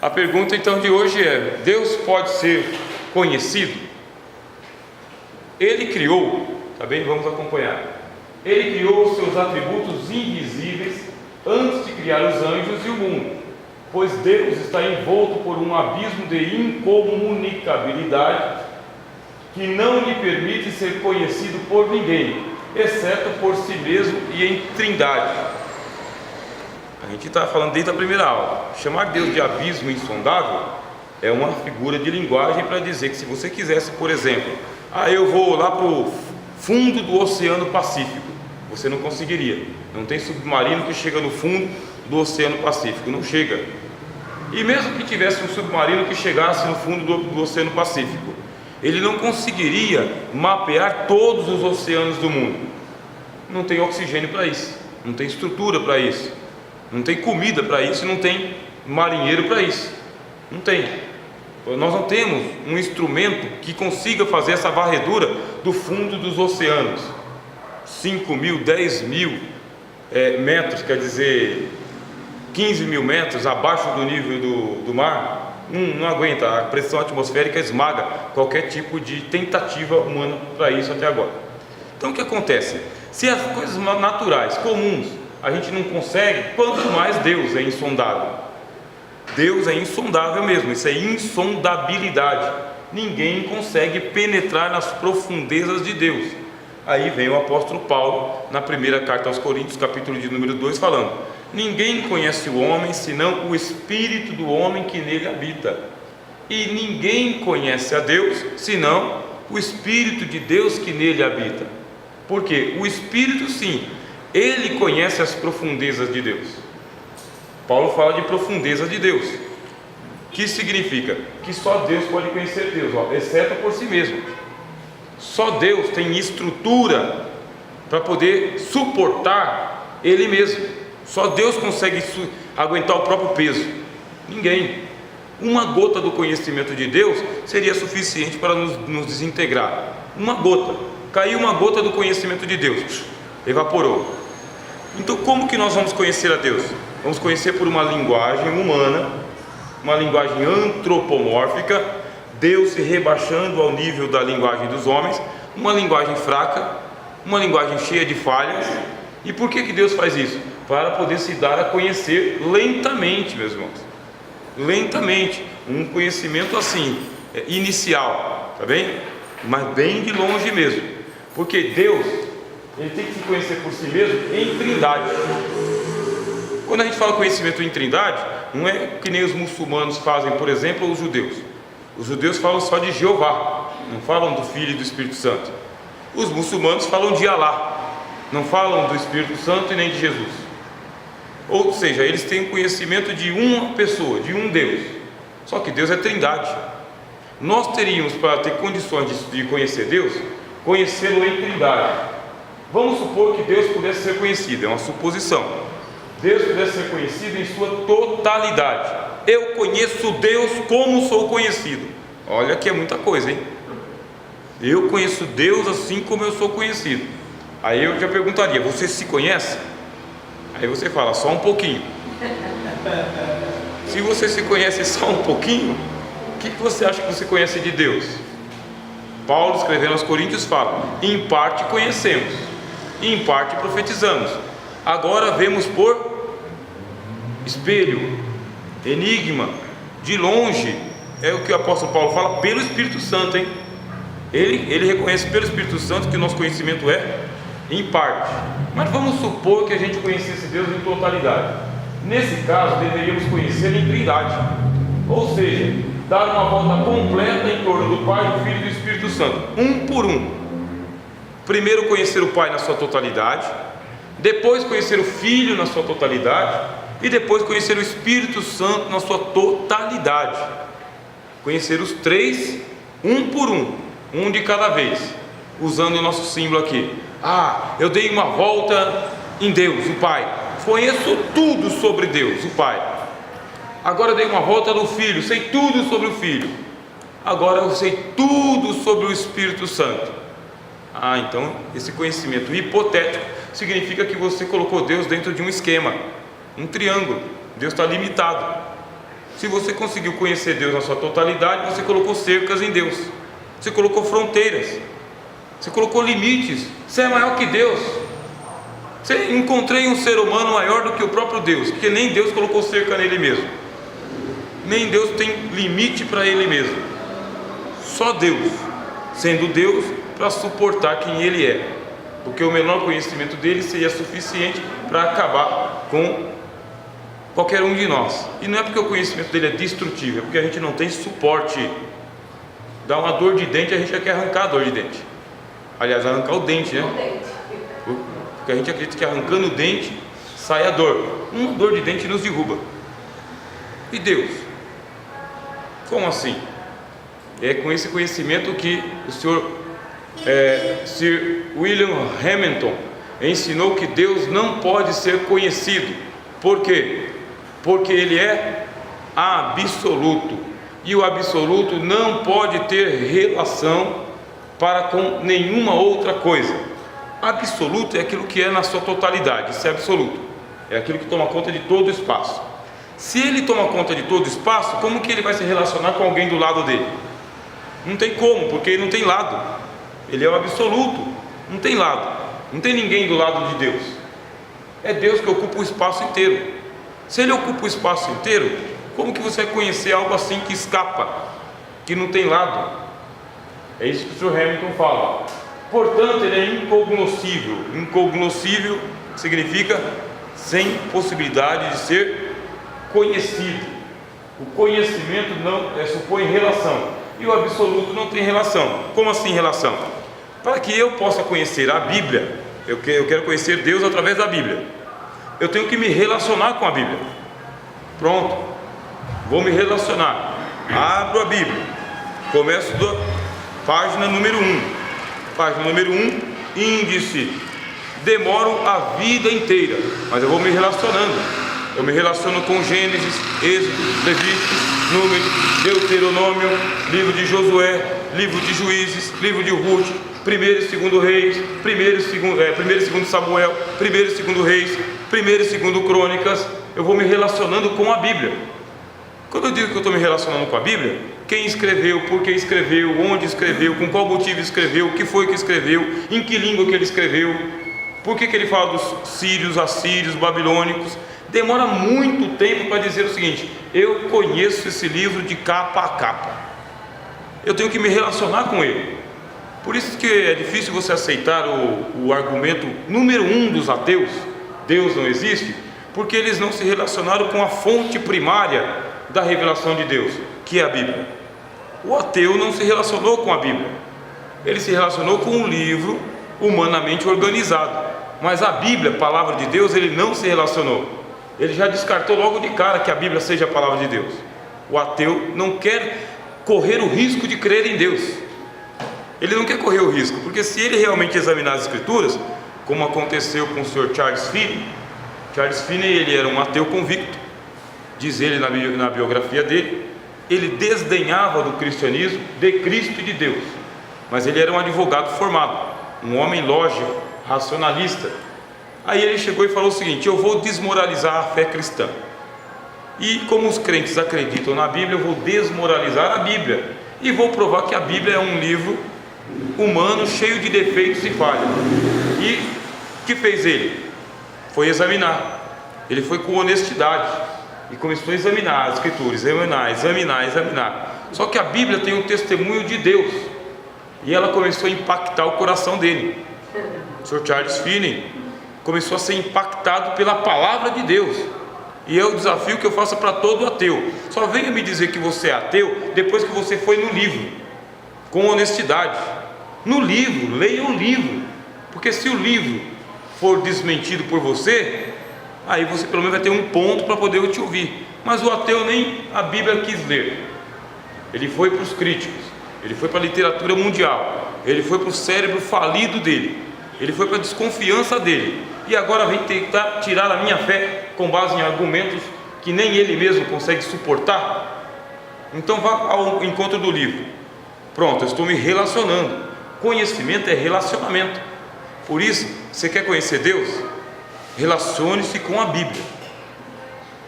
A pergunta então de hoje é: Deus pode ser conhecido? Ele criou, tá bem? Vamos acompanhar. Ele criou os seus atributos invisíveis antes de criar os anjos e o mundo, pois Deus está envolto por um abismo de incomunicabilidade que não lhe permite ser conhecido por ninguém, exceto por si mesmo e em trindade. A gente está falando desde a primeira aula. Chamar Deus de abismo insondável é uma figura de linguagem para dizer que se você quisesse, por exemplo, eu vou lá para o fundo do Oceano Pacífico, você não conseguiria. Não tem submarino que chega no fundo do Oceano Pacífico, não chega. E mesmo que tivesse um submarino que chegasse no fundo do Oceano Pacífico, ele não conseguiria mapear todos os oceanos do mundo. Não tem oxigênio para isso, não tem estrutura para isso, não tem comida para isso, não tem marinheiro para isso, não tem. Nós não temos um instrumento que consiga fazer essa varredura do fundo dos oceanos. 5 mil, 10 mil metros, quer dizer 15 mil metros abaixo do nível do mar, não aguenta. A pressão atmosférica esmaga qualquer tipo de tentativa humana para isso até agora. Então o que acontece? Se as coisas naturais, comuns, a gente não consegue, quanto mais Deus é insondável. Deus é insondável mesmo, isso é insondabilidade. Ninguém consegue penetrar nas profundezas de Deus. Aí vem o apóstolo Paulo, na primeira carta aos Coríntios, capítulo de número 2, falando: ninguém conhece o homem, senão o Espírito do homem que nele habita. E ninguém conhece a Deus, senão o Espírito de Deus que nele habita. Porque o Espírito, sim, ele conhece as profundezas de Deus. Paulo fala de profundezas de Deus, que significa que só Deus pode conhecer Deus, exceto por si mesmo. Só Deus tem estrutura para poder suportar Ele mesmo. Só Deus consegue aguentar o próprio peso. Ninguém. Uma gota do conhecimento de Deus seria suficiente para nos desintegrar. Uma gota. Caiu uma gota do conhecimento de Deus, evaporou. Então como que nós vamos conhecer a Deus? Vamos conhecer por uma linguagem humana, uma linguagem antropomórfica, Deus se rebaixando ao nível da linguagem dos homens, uma linguagem fraca, uma linguagem cheia de falhas. E por que Deus faz isso? Para poder se dar a conhecer lentamente, meus irmãos. Lentamente, um conhecimento assim, inicial, tá bem? Mas bem de longe mesmo. Porque Deus, ele tem que se conhecer por si mesmo em trindade. Quando a gente fala conhecimento em trindade, não é que nem os muçulmanos fazem, por exemplo, ou os judeus. Os judeus falam só de Jeová, não falam do Filho e do Espírito Santo. Os muçulmanos falam de Alá, não falam do Espírito Santo e nem de Jesus. Ou seja, eles têm conhecimento de uma pessoa, de um Deus. Só que Deus é trindade. Nós teríamos, para ter condições de conhecer Deus, conhecê-lo em trindade. Vamos supor que Deus pudesse ser conhecido, é uma suposição. Deus pudesse ser conhecido em sua totalidade. Eu conheço Deus como sou conhecido. Olha que é muita coisa, hein? Eu conheço Deus assim como eu sou conhecido. Aí eu já perguntaria: você se conhece? Aí você fala: só um pouquinho. Se você se conhece só um pouquinho, o que você acha que você conhece de Deus? Paulo, escrevendo aos Coríntios, fala: em parte conhecemos, em parte profetizamos, agora vemos por espelho, enigma, de longe. É o que o apóstolo Paulo fala pelo Espírito Santo, hein? Ele reconhece pelo Espírito Santo que o nosso conhecimento é em parte. Mas vamos supor que a gente conhecesse Deus em totalidade. Nesse caso, deveríamos conhecer em trindade, ou seja, dar uma volta completa em torno do Pai, do Filho e do Espírito Santo, um por um. Primeiro conhecer o Pai na sua totalidade, depois conhecer o Filho na sua totalidade, e depois conhecer o Espírito Santo na sua totalidade. Conhecer os três, um por um de cada vez, usando o nosso símbolo aqui. Eu dei uma volta em Deus, o Pai. Conheço tudo sobre Deus, o Pai. Agora eu dei uma volta no Filho, sei tudo sobre o Filho. Agora eu sei tudo sobre o Espírito Santo. Então esse conhecimento hipotético significa que você colocou Deus dentro de um esquema, um triângulo. Deus está limitado. Se você conseguiu conhecer Deus na sua totalidade, você colocou cercas em Deus, você colocou fronteiras, você colocou limites. Você é maior que Deus. Você encontrei um ser humano maior do que o próprio Deus, porque nem Deus colocou cerca nele mesmo, nem Deus tem limite para ele mesmo. Só Deus, sendo Deus, para suportar quem ele é, porque o menor conhecimento dele seria suficiente para acabar com qualquer um de nós. E não é porque o conhecimento dele é destrutivo, é porque a gente não tem suporte. Dá uma dor de dente, a gente já quer arrancar a dor de dente. Aliás, arrancar o dente, né? Porque a gente acredita que arrancando o dente sai a dor. Uma dor de dente nos derruba. E Deus? Como assim? É com esse conhecimento que o senhor Sir William Hamilton ensinou que Deus não pode ser conhecido. Por quê? Porque ele é absoluto, e o absoluto não pode ter relação para com nenhuma outra coisa. Absoluto é aquilo que é na sua totalidade, isso é absoluto, é aquilo que toma conta de todo o espaço. Se ele toma conta de todo o espaço, como que ele vai se relacionar com alguém do lado dele? Não tem como, porque ele não tem lado. Ele é o absoluto, não tem lado, não tem ninguém do lado de Deus. É Deus que ocupa o espaço inteiro. Se ele ocupa o espaço inteiro, como que você vai conhecer algo assim que escapa, que não tem lado? É isso que o Sr. Hamilton fala. Portanto, ele é incognoscível. Incognoscível significa sem possibilidade de ser conhecido. O conhecimento não supõe relação, e o absoluto não tem relação. Como assim relação? Para que eu possa conhecer a Bíblia, eu quero conhecer Deus através da Bíblia, eu tenho que me relacionar com a Bíblia. Pronto, vou me relacionar. Abro a Bíblia, começo da página número 1. Página número 1, índice. Demoro a vida inteira, mas eu vou me relacionando. Eu me relaciono com Gênesis, Êxodo, Levíticos, Números, Deuteronômio, livro de Josué, livro de Juízes, livro de Ruth, 1º e 2º Reis, 1º e 2º Samuel, 1º e 2º Reis, 1º e 2º Crônicas. Eu vou me relacionando com a Bíblia. Quando eu digo que eu estou me relacionando com a Bíblia, quem escreveu, por que escreveu, onde escreveu, com qual motivo escreveu, o que foi que escreveu, em que língua que ele escreveu, por que ele fala dos sírios, assírios, babilônicos. Demora muito tempo para dizer o seguinte: eu conheço esse livro de capa a capa, eu tenho que me relacionar com ele. Por isso que é difícil você aceitar o argumento número 1 dos ateus, Deus não existe, porque eles não se relacionaram com a fonte primária da revelação de Deus, que é a Bíblia. O ateu não se relacionou com a Bíblia, ele se relacionou com um livro humanamente organizado, mas a Bíblia, a palavra de Deus, ele não se relacionou. Ele já descartou logo de cara que a Bíblia seja a palavra de Deus. O ateu não quer correr o risco de crer em Deus. Ele não quer correr o risco, porque se ele realmente examinar as Escrituras, como aconteceu com o Sr. Charles Finney. Charles Finney, ele era um ateu convicto. Diz ele na biografia dele, ele desdenhava do cristianismo, de Cristo e de Deus, mas ele era um advogado formado, um homem lógico, racionalista. Aí ele chegou e falou o seguinte: eu vou desmoralizar a fé cristã, e como os crentes acreditam na Bíblia, eu vou desmoralizar a Bíblia, e vou provar que a Bíblia é um livro humano cheio de defeitos e falhas. E o que fez ele? Foi examinar. Ele foi com honestidade e começou a examinar as Escrituras, examinar. Só que a Bíblia tem o testemunho de Deus, e ela começou a impactar o coração dele. O Sr. Charles Finney começou a ser impactado pela palavra de Deus. E é o desafio que eu faço para todo ateu: só venha me dizer que você é ateu depois que você foi no livro, com honestidade. No livro, leia o livro, porque se o livro for desmentido por você, aí você pelo menos vai ter um ponto para poder te ouvir. Mas o ateu nem a Bíblia quis ler. Ele foi para os críticos, ele foi para a literatura mundial, ele foi para o cérebro falido dele, ele foi para a desconfiança dele, e agora vem tentar tirar a minha fé com base em argumentos que nem ele mesmo consegue suportar. Então vá ao encontro do livro. Pronto, eu estou me relacionando. Conhecimento é relacionamento. Por isso, você quer conhecer Deus? Relacione-se com a Bíblia,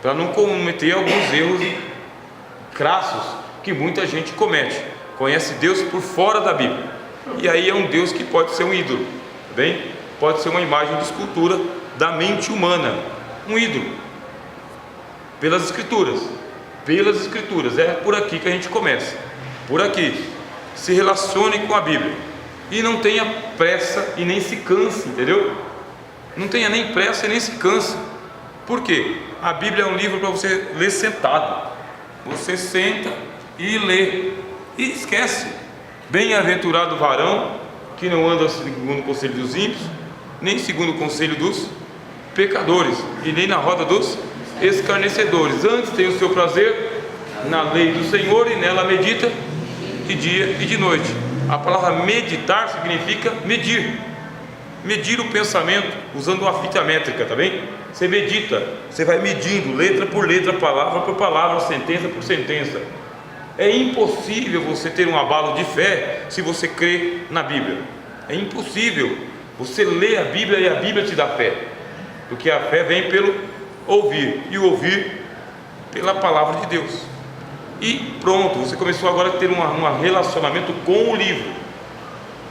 para não cometer alguns erros crassos que muita gente comete. Conhece Deus por fora da Bíblia, e aí é um Deus que pode ser um ídolo, tá bem? Pode ser uma imagem de escultura da mente humana, um ídolo, pelas Escrituras. Pelas Escrituras, é por aqui que a gente começa, por aqui. Se relacione com a Bíblia e não tenha pressa e nem se canse, entendeu? Não tenha nem pressa e nem se canse. Por quê? A Bíblia é um livro para você ler sentado. Você senta e lê e esquece. Bem-aventurado o varão que não anda segundo o conselho dos ímpios, nem segundo o conselho dos pecadores, e nem na roda dos escarnecedores. Antes tem o seu prazer na lei do Senhor, e nela medita de dia e de noite. A palavra meditar significa medir. Medir o pensamento, usando uma fita métrica, tá bem? Você medita, você vai medindo letra por letra, palavra por palavra, sentença por sentença. É impossível você ter um abalo de fé se você crê na Bíblia. É impossível. Você lê a Bíblia e a Bíblia te dá fé, porque a fé vem pelo ouvir, e o ouvir pela palavra de Deus. E pronto, você começou agora a ter um relacionamento com o livro.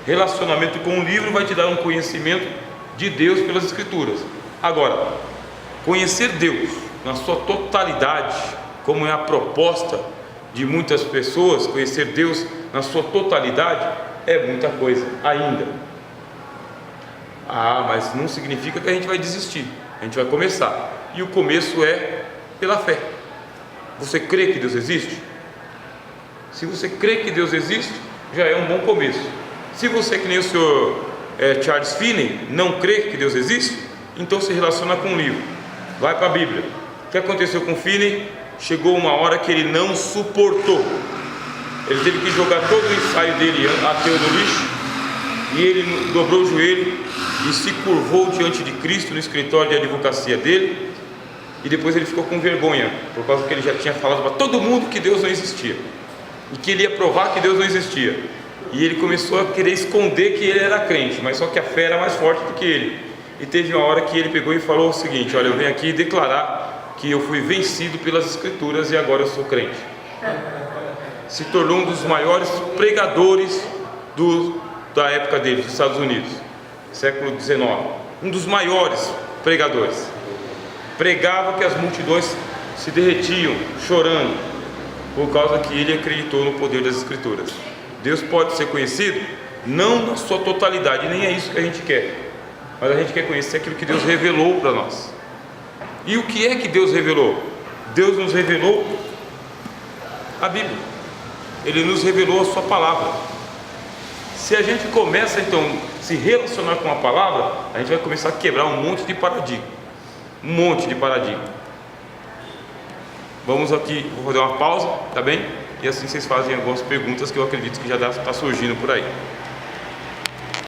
Relacionamento com o livro vai te dar um conhecimento de Deus pelas Escrituras. Agora, conhecer Deus na sua totalidade, como é a proposta de muitas pessoas, conhecer Deus na sua totalidade é muita coisa ainda. Mas não significa que a gente vai desistir. A gente vai começar, e o começo é pela fé. Você crê que Deus existe? Se você crê que Deus existe, já é um bom começo. Se você, que nem o senhor Charles Finney, não crê que Deus existe, então se relaciona com o livro, vai para a Bíblia. O que aconteceu com Finney? Chegou uma hora que ele não suportou. Ele teve que jogar todo o ensaio dele ateu no lixo, e ele dobrou o joelho e se curvou diante de Cristo no escritório de advocacia dele. E depois ele ficou com vergonha, por causa que ele já tinha falado para todo mundo que Deus não existia, e que ele ia provar que Deus não existia. E ele começou a querer esconder que ele era crente, mas só que a fé era mais forte do que ele. E teve uma hora que ele pegou e falou o seguinte: olha, eu venho aqui declarar que eu fui vencido pelas Escrituras e agora eu sou crente. Se tornou um dos maiores pregadores da época dele, dos Estados Unidos, século XIX. Um dos maiores pregadores. Pregava que as multidões se derretiam chorando, por causa que ele acreditou no poder das Escrituras. Deus pode ser conhecido não na sua totalidade, nem é isso que a gente quer, mas a gente quer conhecer aquilo que Deus revelou para nós. E o que é que Deus revelou? Deus nos revelou a Bíblia. Ele nos revelou a sua palavra. Se a gente começa então a se relacionar com a palavra, a gente vai começar a quebrar um monte de paradigma. Um monte de paradigma. Vamos aqui, vou fazer uma pausa, tá bem? E assim vocês fazem algumas perguntas que eu acredito que já está surgindo por aí.